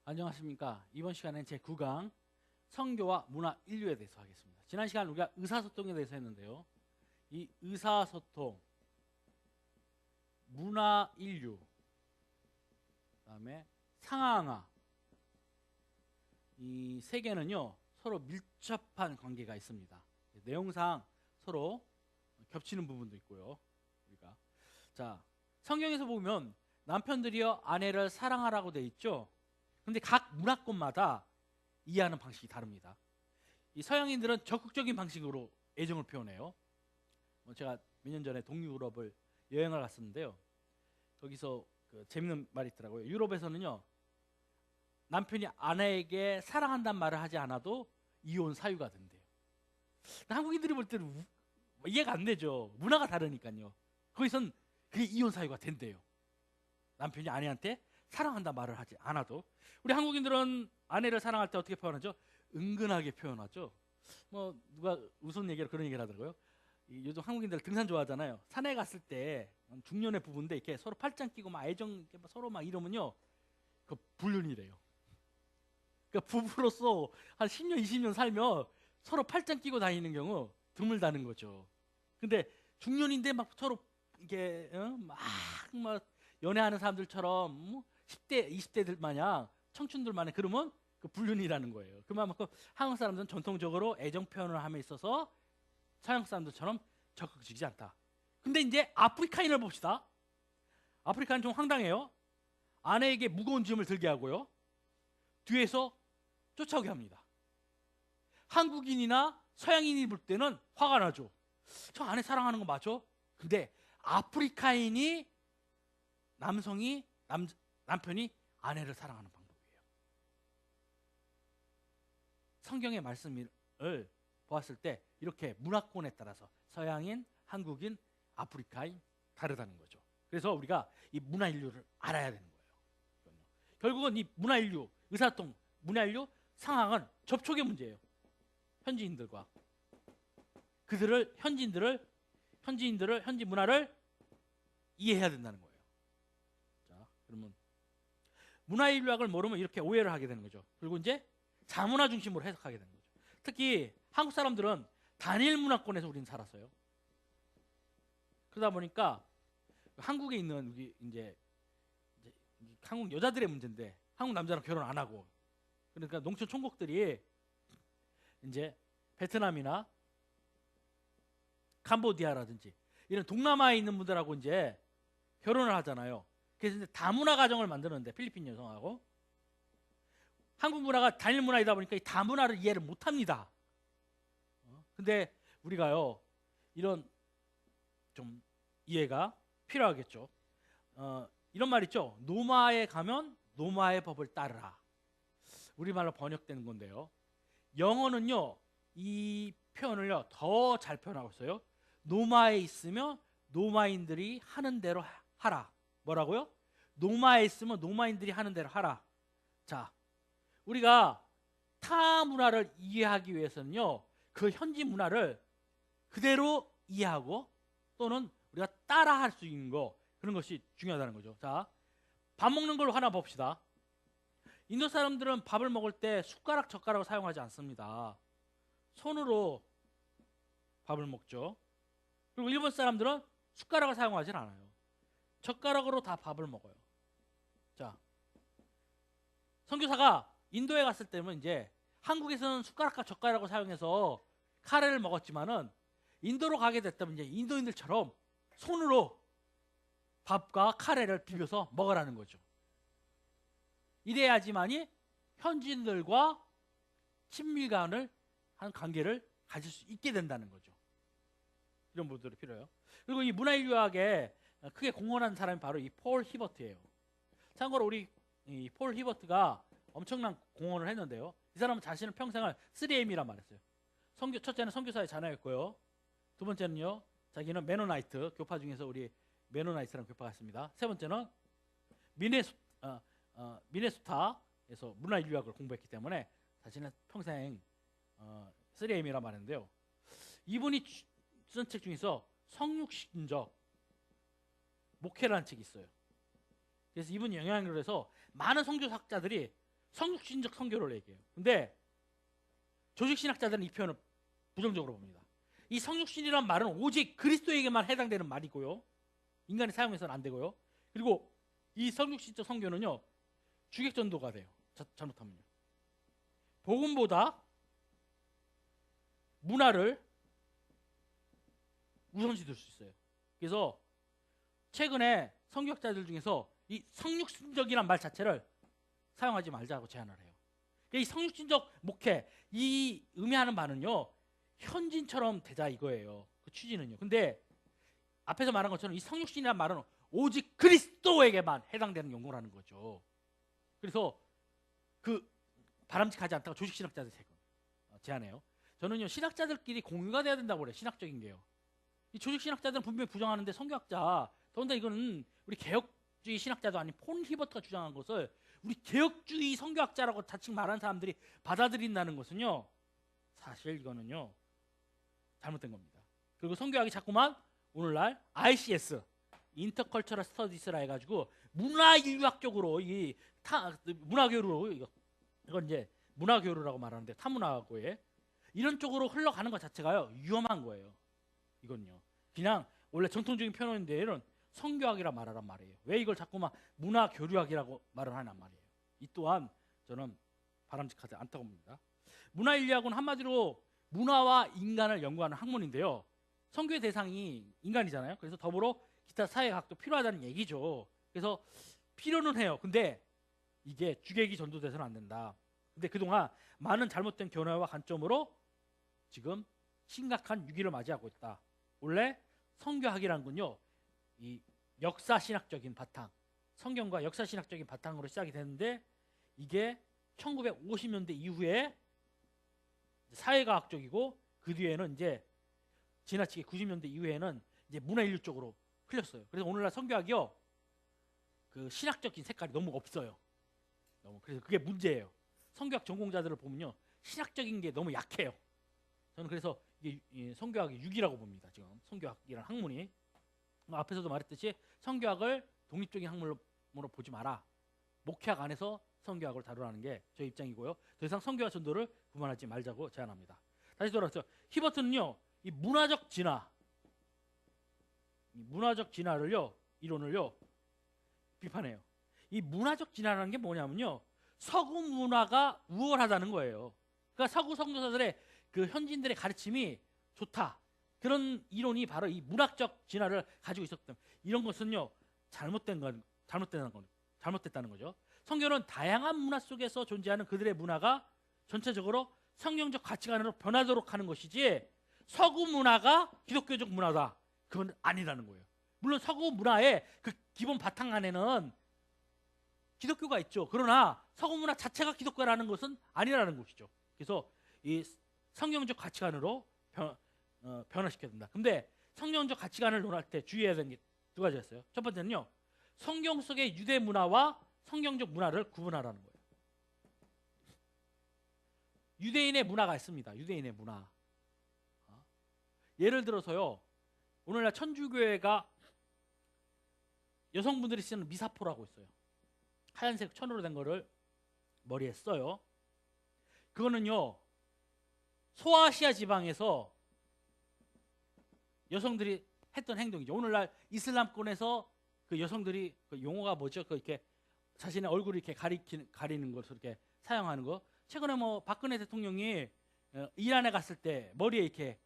안녕하십니까. 이번 시간엔 제9강 성교와 문화 인류에 대해서 하겠습니다. 지난 시간 우리가 의사소통에 대해서 했는데요. 이 의사소통, 문화 인류, 그다음에 상하항화, 이 세 개는요 서로 밀접한 관계가 있습니다. 내용상 서로 겹치는 부분도 있고요. 우리가 성경에서 보면 남편들이여 아내를 사랑하라고 돼 있죠. 근데 각 문화권마다 이해하는 방식이 다릅니다. 이 서양인들은 적극적인 방식으로 애정을 표현해요. 제가 몇 년 전에 동유럽을 여행을 갔었는데요. 거기서 재밌는 말이 있더라고요. 유럽에서는요 남편이 아내에게 사랑한다는 말을 하지 않아도 이혼 사유가 된대요. 한국인들이 볼 때는 이해가 안 되죠. 문화가 다르니까요. 거기선 그게 이혼 사유가 된대요. 남편이 아내한테 사랑한다 말을 하지 않아도. 우리 한국인들은 아내를 사랑할 때 어떻게 표현하죠? 은근하게 표현하죠. 누가 우스운 얘기로 그런 얘기를 하더라고요. 요즘 한국인들 등산 좋아하잖아요. 산에 갔을 때 중년의 부부인데 이렇게 서로 팔짱 끼고 막 애정 서로 막 이러면요 그 불륜이래요. 그러니까 부부로서 한 10년 20년 살면 서로 팔짱 끼고 다니는 경우 드물다는 거죠. 근데 중년인데 막 서로 이게 막 연애하는 사람들처럼 10대 20대들 마냥 청춘들 마냥 그러면 그 불륜이라는 거예요. 그만큼 한국 사람들은 전통적으로 애정 표현을 함에 있어서 서양 사람들처럼 적극적이지 않다. 근데 이제 아프리카인을 봅시다. 아프리카는 좀 황당해요. 아내에게 무거운 짐을 들게 하고요 뒤에서 쫓아오게 합니다. 한국인이나 서양인이 볼 때는 화가 나죠. 저 아내 사랑하는 거 맞죠? 근데 아프리카인이 남편이 아내를 사랑하는 방법이에요. 성경의 말씀을 보았을 때 이렇게 문화권에 따라서 서양인, 한국인, 아프리카인 다르다는 거죠. 그래서 우리가 이 문화 인류를 알아야 되는 거예요. 결국은 이 문화 인류, 의사소통, 문화 인류 상황은 접촉의 문제예요. 현지인들과 현지 문화를 이해해야 된다는 거예요. 그러면 문화인류학을 모르면 이렇게 오해를 하게 되는 거죠. 그리고 이제 자문화 중심으로 해석하게 되는 거죠. 특히 한국 사람들은 단일 문화권에서 우리는 살았어요. 그러다 보니까 한국에 있는 우리 이제 한국 여자들의 문제인데 한국 남자랑 결혼 안 하고 그러니까 농촌 총각들이 이제 베트남이나 캄보디아라든지 이런 동남아에 있는 분들하고 이제 결혼을 하잖아요. 그래서 이제 다문화 가정을 만드는데 필리핀 여성하고 한국 문화가 단일 문화이다 보니까 이 다문화를 이해를 못합니다. 근데 우리가요 이런 좀 이해가 필요하겠죠. 이런 말 있죠. 노마에 가면 노마의 법을 따르라. 우리말로 번역되는 건데요. 영어는요 이 표현을요 더 잘 표현하고 있어요. 노마에 있으면 노마인들이 하는 대로 하라. 뭐라고요? 노마에 있으면 노마인들이 하는 대로 하라. 자, 우리가 타 문화를 이해하기 위해서는요 그 현지 문화를 그대로 이해하고 또는 우리가 따라할 수 있는 거 그런 것이 중요하다는 거죠. 자, 밥 먹는 걸 하나 봅시다. 인도 사람들은 밥을 먹을 때 숟가락 젓가락을 사용하지 않습니다. 손으로 밥을 먹죠. 그리고 일본 사람들은 숟가락을 사용하지 않아요. 젓가락으로 다 밥을 먹어요. 자, 선교사가 인도에 갔을 때는 이제 한국에서는 숟가락과 젓가락을 사용해서 카레를 먹었지만은 인도로 가게 됐다면 이제 인도인들처럼 손으로 밥과 카레를 비벼서 먹으라는 거죠. 이래야지만이 현지인들과 친밀감을 한 관계를 가질 수 있게 된다는 거죠. 이런 부분들이 필요해요. 그리고 이 문화인류학에 크게 공헌한 사람이 바로 이 폴 히버트예요. 참고로 우리 이 폴 히버트가 엄청난 공헌을 했는데요. 이 사람은 자신의 평생을 3M이란 말했어요. 첫째는 선교사의 자녀였고요. 두 번째는요, 자기는 메노나이트 교파 중에서 우리 메노나이트라는 교파가 있습니다. 세 번째는 미네소타에서 문화인류학을 공부했기 때문에 자신의 평생 3M이란 말인데요. 이분이 쓴 책 중에서 성육신적 목회라는 책이 있어요. 그래서 이분이 영향을 해서 많은 선교학자들이 성육신적 선교를 얘기해요. 근데 조직신학자들은 이 표현을 부정적으로 봅니다. 이 성육신이란 말은 오직 그리스도에게만 해당되는 말이고요. 인간이 사용해서는 안 되고요. 그리고 이 성육신적 선교는요, 주객전도가 돼요. 잘못하면요. 복음보다 문화를 우선시 둘 수 있어요. 그래서 최근에 성교학자들 중에서 이 성육신적이란 말 자체를 사용하지 말자고 제안을 해요. 이 성육신적 목회, 이 의미하는 바는요, 현진처럼 되자 이거예요. 그 취지는요. 근데 앞에서 말한 것처럼 이 성육신이라는 말은 오직 그리스도에게만 해당되는 용어라는 거죠. 그래서 그 바람직하지 않다고 조직신학자들 제안해요. 저는요, 신학자들끼리 공유가 돼야 된다고 그래요. 신학적인 게요. 이 조직신학자들은 분명히 부정하는데 성교학자, 더군다나 이거는 우리 개혁주의 신학자도 아닌 폰 히버트가 주장한 것을 우리 개혁주의 성교학자라고 자칭 말하는 사람들이 받아들인다는 것은요, 사실 이거는요, 잘못된 겁니다. 그리고 성교학이 자꾸만 오늘날 ICS, 인터컬처럴 스터디스라 해가지고 문화인류학적으로 문화교류로 이건 이제 문화교류라고 말하는데 타문화고에 이런 쪽으로 흘러가는 것 자체가요, 위험한 거예요. 이건요, 그냥 원래 정통적인 표현인데 이런 성교학이라 말하란 말이에요. 왜 이걸 자꾸만 문화교류학이라고 말을 하냔 말이에요. 이 또한 저는 바람직하지 않다고 봅니다. 문화인류학은 한마디로 문화와 인간을 연구하는 학문인데요, 선교의 대상이 인간이잖아요. 그래서 더불어 기타 사회학도 필요하다는 얘기죠. 그래서 필요는 해요. 근데 이게 주객이 전도돼서는 안 된다. 근데 그동안 많은 잘못된 견해와 관점으로 지금 심각한 위기를 맞이하고 있다. 원래 선교학이라는 건요, 이 역사신학적인 바탕, 성경과 역사신학적인 바탕으로 시작이 됐는데 이게 1950년대 이후에 사회과학적이고 그 뒤에는 이제 지나치게 90년대 이후에는 이제 문화인류 쪽으로 흘렸어요. 그래서 오늘날 선교학이요, 그 신학적인 색깔이 너무 없어요. 그래서 그게 문제예요. 선교학 전공자들을 보면요, 신학적인 게 너무 약해요. 저는 그래서 이게 선교학의 유기라고 봅니다. 지금 선교학이라는 학문이 앞에서도 말했듯이 선교학을 독립적인 학문으로 보지 마라. 목회학 안에서 선교학을 다루라는 게 제 입장이고요. 더 이상 선교와 전도를 구분하지 말자고 제안합니다. 다시 돌아와서 히버트는요, 이 문화적 진화를요, 이론을요 비판해요. 이 문화적 진화라는 게 뭐냐면요, 서구 문화가 우월하다는 거예요. 그러니까 서구 선교사들의 그 현지인들의 가르침이 좋다, 그런 이론이 바로 이 문학적 진화를 가지고 있었던, 이런 것은요 잘못됐다는 거죠. 선교는 다양한 문화 속에서 존재하는 그들의 문화가 전체적으로 성경적 가치관으로 변하도록 하는 것이지, 서구 문화가 기독교적 문화다, 그건 아니라는 거예요. 물론 서구 문화의 그 기본 바탕 안에는 기독교가 있죠. 그러나 서구 문화 자체가 기독교라는 것은 아니라는 것이죠. 그래서 이 성경적 가치관으로 변화시켜야 된다. 근데 성경적 가치관을 논할 때 주의해야 되는 게 두 가지가 있어요. 첫 번째는요, 성경 속의 유대 문화와 성경적 문화를 구분하라는 거예요. 유대인의 문화가 있습니다. 유대인의 문화. 예를 들어서요, 오늘날 천주교회가 여성분들이 쓰는 미사포라고 있어요. 하얀색 천으로 된 거를 머리에 써요. 그거는요, 소아시아 지방에서 여성들이 했던 행동이죠. 오늘날 이슬람권에서 그 여성들이 그 용어가 뭐죠? 그 이렇게 자신의 얼굴을 이렇게 가리는 것을 이렇게 사용하는 거. 최근에 뭐 박근혜 대통령이 이란에 갔을 때 머리에 이렇게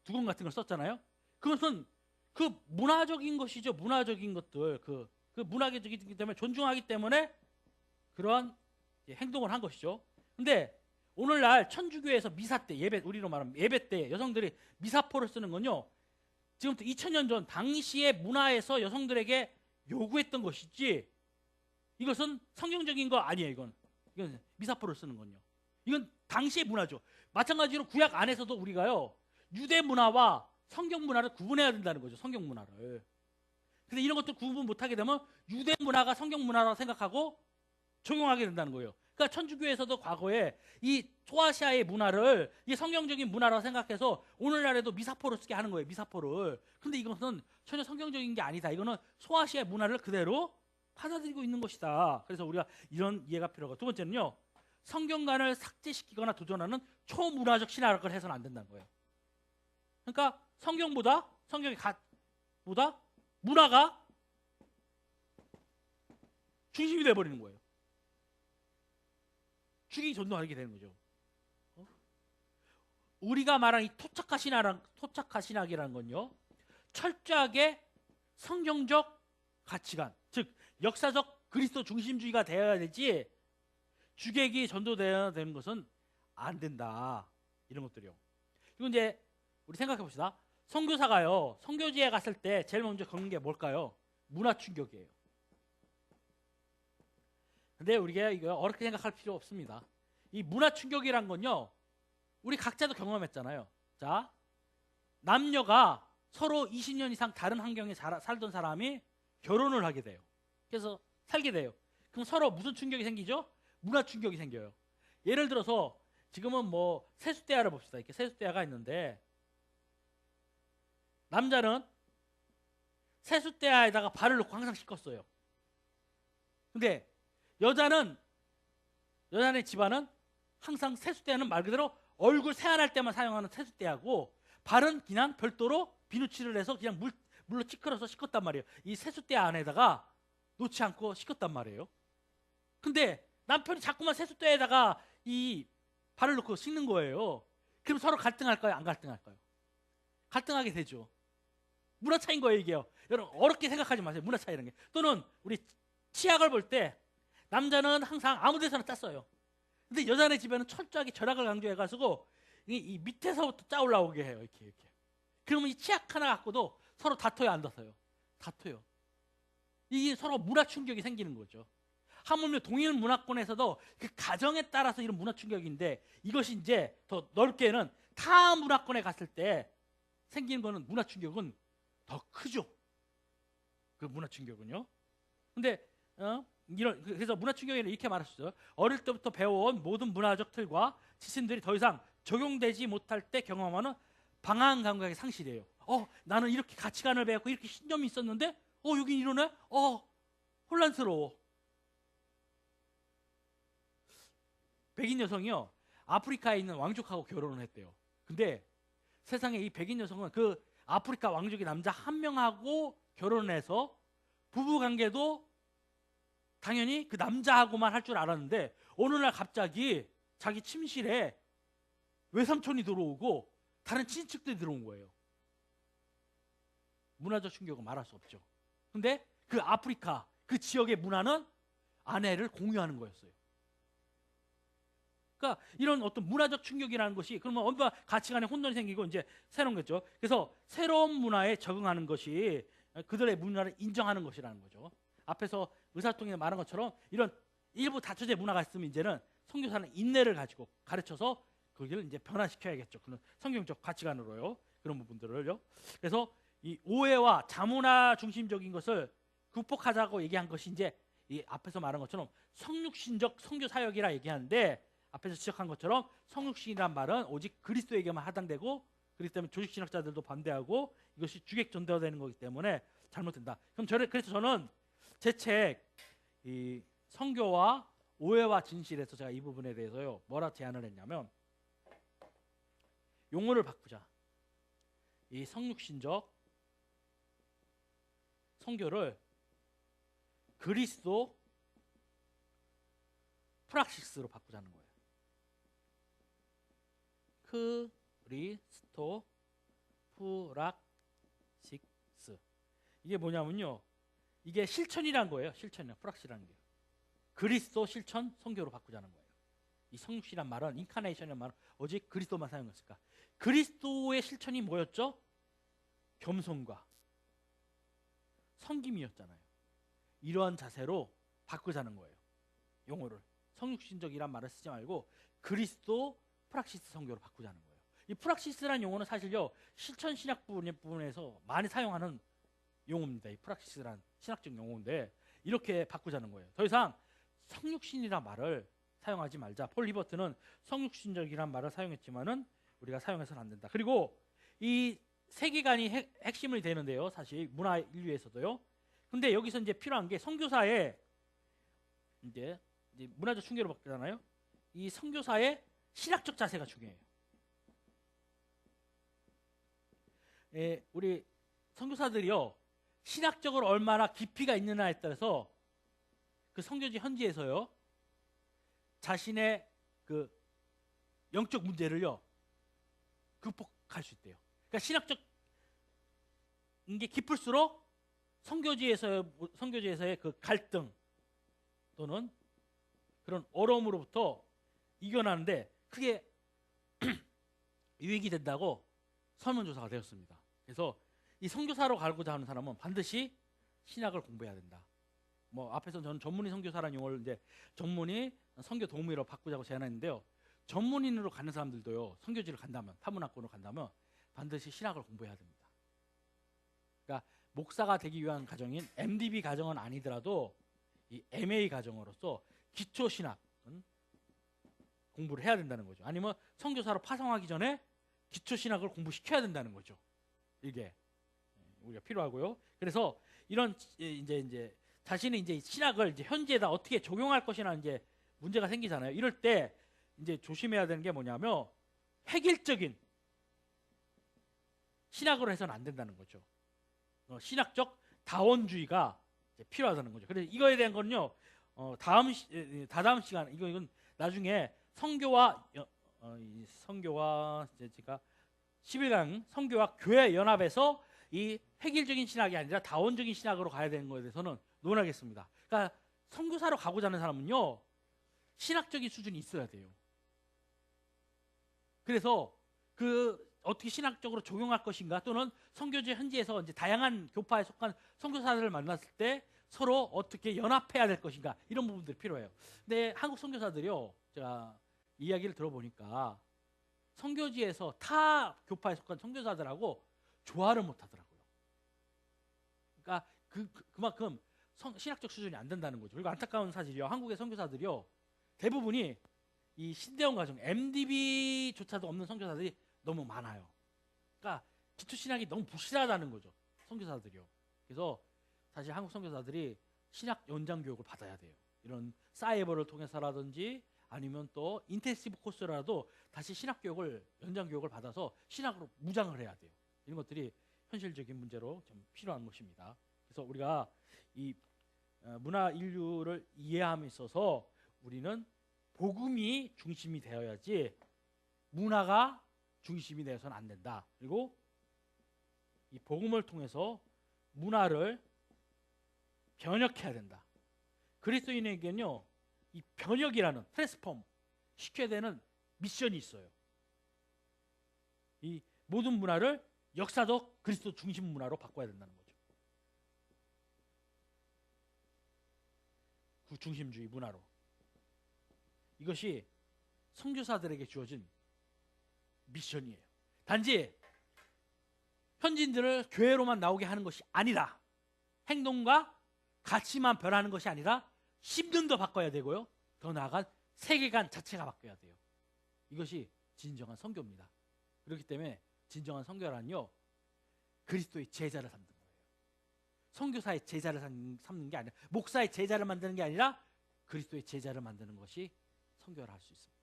두건 같은 걸 썼잖아요. 그것은 그 문화적인 것이죠. 문화적인 것들, 그 문화적이기 때문에 존중하기 때문에 그러한 행동을 한 것이죠. 근데 오늘날 천주교에서 미사 때, 예배, 우리로 말하면 예배 때 여성들이 미사포를 쓰는 건요, 지금부터 2000년 전 당시의 문화에서 여성들에게 요구했던 것이지, 이것은 성경적인 거 아니에요. 이건 미사포를 쓰는 건요, 이건 당시의 문화죠. 마찬가지로 구약 안에서도 우리가요, 유대 문화와 성경 문화를 구분해야 된다는 거죠. 성경 문화를. 근데 이런 것들 구분 못하게 되면 유대 문화가 성경 문화라고 생각하고 적용하게 된다는 거예요. 그러니까 천주교에서도 과거에 이 소아시아의 문화를 이 성경적인 문화라고 생각해서 오늘날에도 미사포를 쓰게 하는 거예요. 미사포를. 근데 이것은 전혀 성경적인 게 아니다. 이거는 소아시아의 문화를 그대로 받아들이고 있는 것이다. 그래서 우리가 이런 이해가 필요하고, 두 번째는요, 성경관을 삭제시키거나 도전하는 초문화적 신학을 해서는 안 된다는 거예요. 그러니까 성경보다 문화가 중심이 돼버리는 거예요. 죽이 전도하게 되는 거죠. 우리가 말하는 이 토착화 신학이라는 건요, 철저하게 성경적 가치관, 즉 역사적 그리스도 중심주의가 되어야 되지, 주객이 전도되어야 되는 것은 안 된다. 이런 것들이요. 그리고 이제 우리 생각해 봅시다. 선교사가요, 선교지에 갔을 때 제일 먼저 겪는 게 뭘까요? 문화 충격이에요. 근데 우리가 이거 어렵게 생각할 필요 없습니다. 이 문화 충격이란 건요, 우리 각자도 경험했잖아요. 자, 남녀가 서로 20년 이상 다른 환경에 살던 사람이 결혼을 하게 돼요. 그래서 살게 돼요. 그럼 서로 무슨 충격이 생기죠? 문화 충격이 생겨요. 예를 들어서 지금은 뭐 세숫대야를 봅시다. 이렇게 세숫대야가 있는데, 남자는 세숫대야에다가 발을 넣고 항상 씻었어요. 근데 여자의 집안은 항상 세숫대야는 말 그대로 얼굴 세안할 때만 사용하는 세숫대야고, 발은 그냥 별도로 비누칠을 해서 그냥 물로 찌그러서 씻었단 말이에요. 이 세숫대야 안에다가 놓지 않고 씻었단 말이에요. 근데 남편이 자꾸만 세숫대야에다가 이 발을 넣고 씻는 거예요. 그럼 서로 갈등할까요? 안 갈등할까요? 갈등하게 되죠. 문화 차이인 거예요, 이게요. 여러분 어렵게 생각하지 마세요. 문화 차이라는 게. 또는 우리 치약을 볼 때 남자는 항상 아무 데서나 짰어요. 근데 여자네 집에는 철저하게 절약을 강조해가지고 이 밑에서부터 짜 올라오게 해요. 이렇게. 그러면 이 치약 하나 갖고도 서로 다퉈요, 안 다퉈요? 다퉈요. 이게 서로 문화 충격이 생기는 거죠. 하물며 동일 문화권에서도 그 가정에 따라서 이런 문화 충격인데, 이것이 이제 더 넓게는 타 문화권에 갔을 때 생기는 거는 문화 충격은 더 크죠. 그 문화 충격은요. 근데 그래서 문화 충격에는 이렇게 말할 수 있어요. 어릴 때부터 배워온 모든 문화적 틀과 지침들이 더 이상 적용되지 못할 때 경험하는 방황 감각의 상실이에요. 나는 이렇게 가치관을 배웠고 이렇게 신념이 있었는데 여긴 이러네? 혼란스러워. 백인 여성이요, 아프리카에 있는 왕족하고 결혼을 했대요. 근데 세상에 이 백인 여성은 그 아프리카 왕족의 남자 한 명하고 결혼을 해서 부부 관계도 당연히 그 남자하고만 할 줄 알았는데, 어느 날 갑자기 자기 침실에 외삼촌이 들어오고 다른 친척들이 들어온 거예요. 문화적 충격은 말할 수 없죠. 근데 그 아프리카 그 지역의 문화는 아내를 공유하는 거였어요. 그러니까 이런 어떤 문화적 충격이라는 것이, 그러면 언제 가치관에 혼돈이 생기고 이제 새로운 거죠. 그래서 새로운 문화에 적응하는 것이 그들의 문화를 인정하는 것이라는 거죠. 앞에서 의사소통에 말한 것처럼 이런 일부 다처제 문화가 있으면 이제는 선교사는 인내를 가지고 가르쳐서 그걸 이제 변화시켜야겠죠. 그런 성경적 가치관으로요. 그런 부분들을요. 그래서 이 오해와 자문화 중심적인 것을 극복하자고 얘기한 것이 이제 이 앞에서 말한 것처럼 성육신적 선교 사역이라 얘기하는데, 앞에서 지적한 것처럼 성육신이란 말은 오직 그리스도에게만 해당되고, 그렇기 때문에 조직신학자들도 반대하고 이것이 주객 전도되는 거기 때문에 잘못된다. 그래서 저는 제 책 이 선교와 오해와 진실에서 제가 이 부분에 대해서요 뭐라 제안을 했냐면, 용어를 바꾸자. 이 성육신적 선교를 그리스도 프락시스로 바꾸자는 거예요. 그리스도 프락시스. 이게 뭐냐면요, 이게 실천이란 거예요. 실천이요, 프락시라는 게. 그리스도 실천 선교로 바꾸자는 거예요. 이 성육신이란 말은, 인카네이션이란 말은 오직 그리스도만 사용했을까? 그리스도의 실천이 뭐였죠? 겸손과 섬김이었잖아요. 이러한 자세로 바꾸자는 거예요. 용어를 성육신적이란 말을 쓰지 말고 그리스도 프락시스 선교로 바꾸자는 거예요. 이 프락시스라는 용어는 사실요 실천 신학 부분에서 많이 사용하는 용어입니다. 이 프락시스란 신학적 용어인데 이렇게 바꾸자는 거예요. 더 이상 성육신이란 말을 사용하지 말자. 폴 히버트는 성육신적이란 말을 사용했지만은 우리가 사용해서는 안 된다. 그리고 이 세계관이 핵심이 되는데요. 사실 문화 인류에서도요. 근데 여기서 이제 필요한 게 선교사의 이제 문화적 충격을 받잖아요. 이 선교사의 신학적 자세가 중요해요. 우리 선교사들이요, 신학적으로 얼마나 깊이가 있느냐에 따라서 그 선교지 현지에서요, 자신의 그 영적 문제를요 극복할 수 있대요. 그러니까 신학적 게 깊을수록 선교지에서의 그 갈등 또는 그런 어려움으로부터 이겨나는데 크게 유익이 된다고 설문조사가 되었습니다. 그래서 이 선교사로 가고자 하는 사람은 반드시 신학을 공부해야 된다. 뭐 앞에서 저는 전문의 선교사라는 용어를 이제 전문의 선교 도우미로 바꾸자고 제안했는데요. 전문인으로 가는 사람들도요, 선교지를 간다면, 타문학교로 간다면 반드시 신학을 공부해야 됩니다. 그러니까 목사가 되기 위한 과정인 MDB 과정은 아니더라도 이 MA 과정으로서 기초 신학은 공부를 해야 된다는 거죠. 아니면 선교사로 파송하기 전에 기초 신학을 공부시켜야 된다는 거죠. 이게 우리가 필요하고요. 그래서 이런 이제 자신이 이제 신학을 이제 현지에다 어떻게 적용할 것이나 이제 문제가 생기잖아요. 이럴 때 이제 조심해야 되는 게 뭐냐면 획일적인 신학으로 해서는 안 된다는 거죠. 신학적 다원주의가 이제 필요하다는 거죠. 그래서 이거에 대한 건요, 다다음 시간 이건 나중에 선교와 제가 11강 선교와 교회 연합에서 이 획일적인 신학이 아니라 다원적인 신학으로 가야 되는 것에 대해서는 논하겠습니다. 그러니까 선교사로 가고자 하는 사람은요, 신학적인 수준이 있어야 돼요. 그래서 그 어떻게 신학적으로 적용할 것인가, 또는 선교지 현지에서 이제 다양한 교파에 속한 선교사들을 만났을 때 서로 어떻게 연합해야 될 것인가, 이런 부분들이 필요해요. 근데 한국 선교사들이요, 제가 이야기를 들어보니까 선교지에서 타 교파에 속한 선교사들하고 조화를 못 하더라고요. 그러니까 그만큼 신학적 수준이 안 된다는 거죠. 그리고 안타까운 사실이요, 한국의 선교사들이요, 대부분이 이 신대원 과정 MDB조차도 없는 선교사들이 너무 많아요. 그러니까 기초 신학이 너무 부실하다는 거죠, 선교사들이요. 그래서 사실 한국 선교사들이 신학 연장 교육을 받아야 돼요. 이런 사이버를 통해서라든지 아니면 또 인텐시브 코스라도 다시 신학 교육을, 연장 교육을 받아서 신학으로 무장을 해야 돼요. 이런 것들이 현실적인 문제로 좀 필요한 것입니다. 그래서 우리가 이 문화 인류를 이해함에 있어서 우리는 복음이 중심이 되어야지 문화가 중심이 되어서는 안 된다. 그리고 이 복음을 통해서 문화를 변혁해야 된다. 그리스도인에게는요, 이 변혁이라는 트랜스폼 시켜야 되는 미션이 있어요. 이 모든 문화를 역사적 그리스도 중심 문화로 바꿔야 된다는 거죠. 구중심주의 문화로. 이것이 선교사들에게 주어진 미션이에요. 단지 현지인들을 교회로만 나오게 하는 것이 아니라, 행동과 가치만 변하는 것이 아니라 심령도 바꿔야 되고요, 더 나아간 세계관 자체가 바뀌어야 돼요. 이것이 진정한 선교입니다. 그렇기 때문에 진정한 선교란요, 그리스도의 제자를 삼는 거예요. 선교사의 제자를 삼는 게 아니라, 목사의 제자를 만드는 게 아니라 그리스도의 제자를 만드는 것이 선교를 할 수 있습니다.